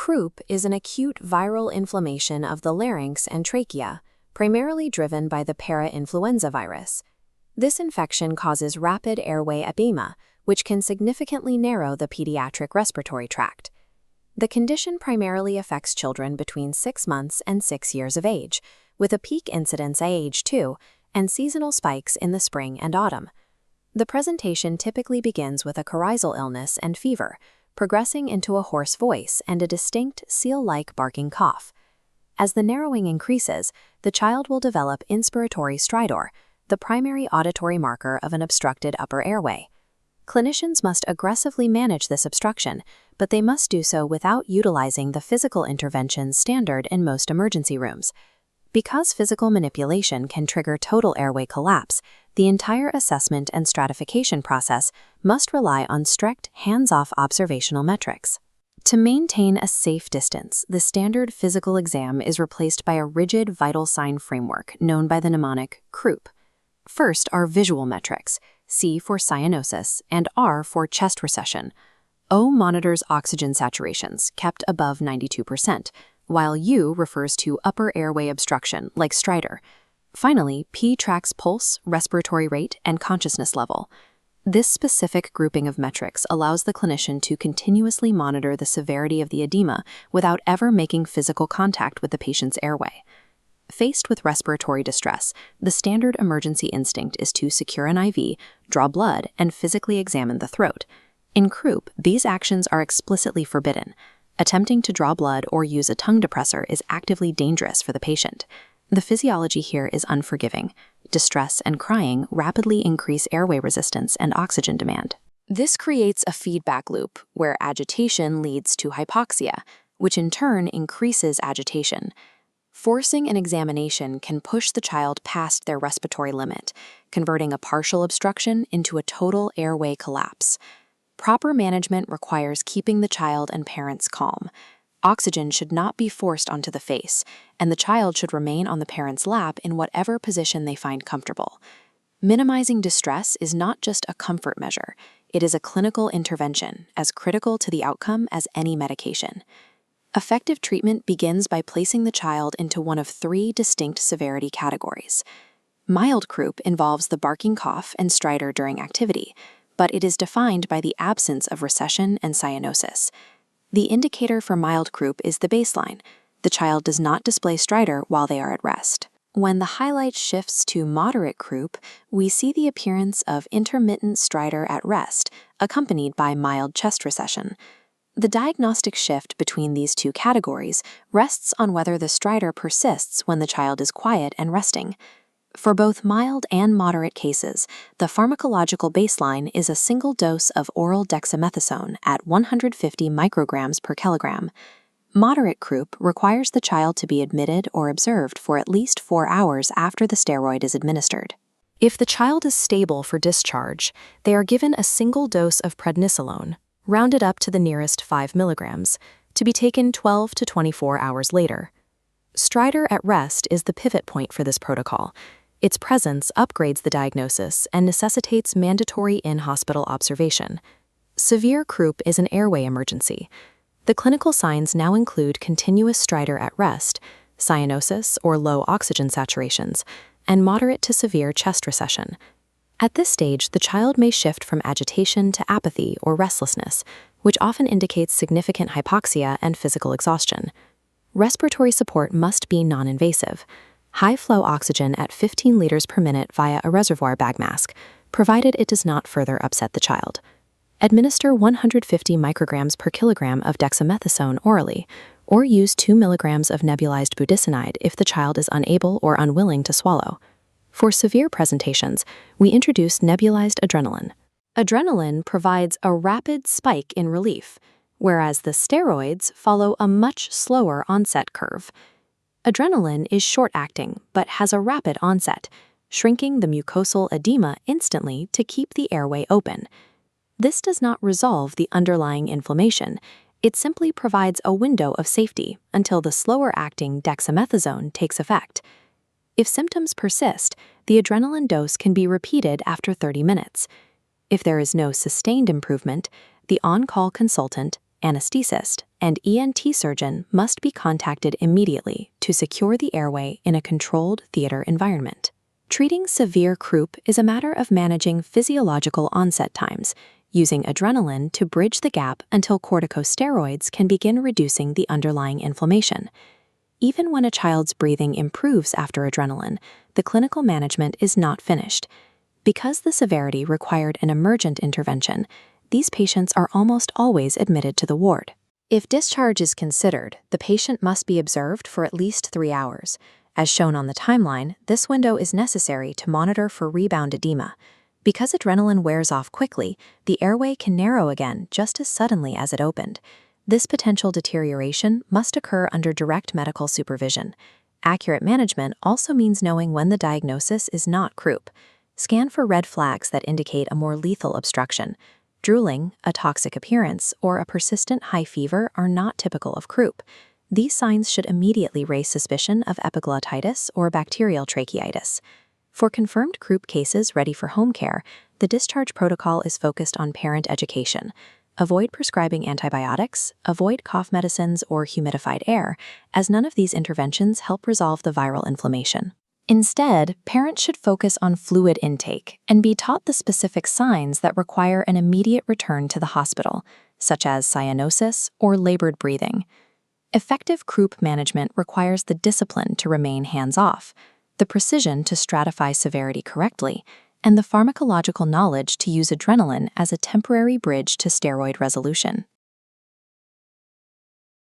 Croup is an acute viral inflammation of the larynx and trachea, primarily driven by the parainfluenza virus. This infection causes rapid airway edema, which can significantly narrow the pediatric respiratory tract. The condition primarily affects children between 6 months and 6 years of age, with a peak incidence at age 2 and seasonal spikes in the spring and autumn. The presentation typically begins with a coryzal illness and fever, progressing into a hoarse voice and a distinct seal-like barking cough. As the narrowing increases, the child will develop inspiratory stridor, the primary auditory marker of an obstructed upper airway. Clinicians must aggressively manage this obstruction, but they must do so without utilizing the physical interventions standard in most emergency rooms. Because physical manipulation can trigger total airway collapse, the entire assessment and stratification process must rely on strict, hands-off observational metrics. To maintain a safe distance, the standard physical exam is replaced by a rigid vital sign framework known by the mnemonic Croup. First are visual metrics, C for cyanosis and R for chest recession. O monitors oxygen saturations, kept above 92%, while U refers to upper airway obstruction, like stridor. Finally, P tracks pulse, respiratory rate, and consciousness level. This specific grouping of metrics allows the clinician to continuously monitor the severity of the edema without ever making physical contact with the patient's airway. Faced with respiratory distress, the standard emergency instinct is to secure an IV, draw blood, and physically examine the throat. In Croup, these actions are explicitly forbidden. Attempting to draw blood or use a tongue depressor is actively dangerous for the patient. The physiology here is unforgiving. Distress and crying rapidly increase airway resistance and oxygen demand. This creates a feedback loop where agitation leads to hypoxia, which in turn increases agitation. Forcing an examination can push the child past their respiratory limit, converting a partial obstruction into a total airway collapse. Proper management requires keeping the child and parents calm. Oxygen should not be forced onto the face, and the child should remain on the parent's lap in whatever position they find comfortable. Minimizing distress is not just a comfort measure, it is a clinical intervention, as critical to the outcome as any medication. Effective treatment begins by placing the child into one of 3 distinct severity categories. Mild croup involves the barking cough and stridor during activity, but it is defined by the absence of recession and cyanosis. The indicator for mild croup is the baseline. The child does not display stridor while they are at rest. When the highlight shifts to moderate croup, we see the appearance of intermittent stridor at rest, accompanied by mild chest recession. The diagnostic shift between these 2 categories rests on whether the stridor persists when the child is quiet and resting. For both mild and moderate cases, the pharmacological baseline is a single dose of oral dexamethasone at 150 micrograms per kilogram. Moderate croup requires the child to be admitted or observed for at least 4 hours after the steroid is administered. If the child is stable for discharge, they are given a single dose of prednisolone, rounded up to the nearest 5 milligrams, to be taken 12 to 24 hours later. Stridor at rest is the pivot point for this protocol. Its presence upgrades the diagnosis and necessitates mandatory in-hospital observation. Severe croup is an airway emergency. The clinical signs now include continuous stridor at rest, cyanosis or low oxygen saturations, and moderate to severe chest recession. At this stage, the child may shift from agitation to apathy or restlessness, which often indicates significant hypoxia and physical exhaustion. Respiratory support must be non-invasive. High-flow oxygen at 15 liters per minute via a reservoir bag mask, provided it does not further upset the child. Administer 150 micrograms per kilogram of dexamethasone orally, or use 2 milligrams of nebulized budesonide if the child is unable or unwilling to swallow. For severe presentations, we introduce nebulized adrenaline. Adrenaline provides a rapid spike in relief, whereas the steroids follow a much slower onset curve. Adrenaline is short-acting but has a rapid onset, shrinking the mucosal edema instantly to keep the airway open. This does not resolve the underlying inflammation. It simply provides a window of safety until the slower-acting dexamethasone takes effect. If symptoms persist, the adrenaline dose can be repeated after 30 minutes. If there is no sustained improvement, the on-call consultant, anesthetist, and ENT surgeon must be contacted immediately to secure the airway in a controlled theater environment. Treating severe croup is a matter of managing physiological onset times, using adrenaline to bridge the gap until corticosteroids can begin reducing the underlying inflammation. Even when a child's breathing improves after adrenaline, the clinical management is not finished. Because the severity required an emergent intervention, these patients are almost always admitted to the ward. If discharge is considered, the patient must be observed for at least 3 hours. As shown on the timeline, this window is necessary to monitor for rebound edema. Because adrenaline wears off quickly, the airway can narrow again just as suddenly as it opened. This potential deterioration must occur under direct medical supervision. Accurate management also means knowing when the diagnosis is not croup. Scan for red flags that indicate a more lethal obstruction. Drooling, a toxic appearance, or a persistent high fever are not typical of croup. These signs should immediately raise suspicion of epiglottitis or bacterial tracheitis. For confirmed croup cases ready for home care, the discharge protocol is focused on parent education. Avoid prescribing antibiotics, avoid cough medicines or humidified air, as none of these interventions help resolve the viral inflammation. Instead, parents should focus on fluid intake and be taught the specific signs that require an immediate return to the hospital, such as cyanosis or labored breathing. Effective croup management requires the discipline to remain hands-off, the precision to stratify severity correctly, and the pharmacological knowledge to use adrenaline as a temporary bridge to steroid resolution.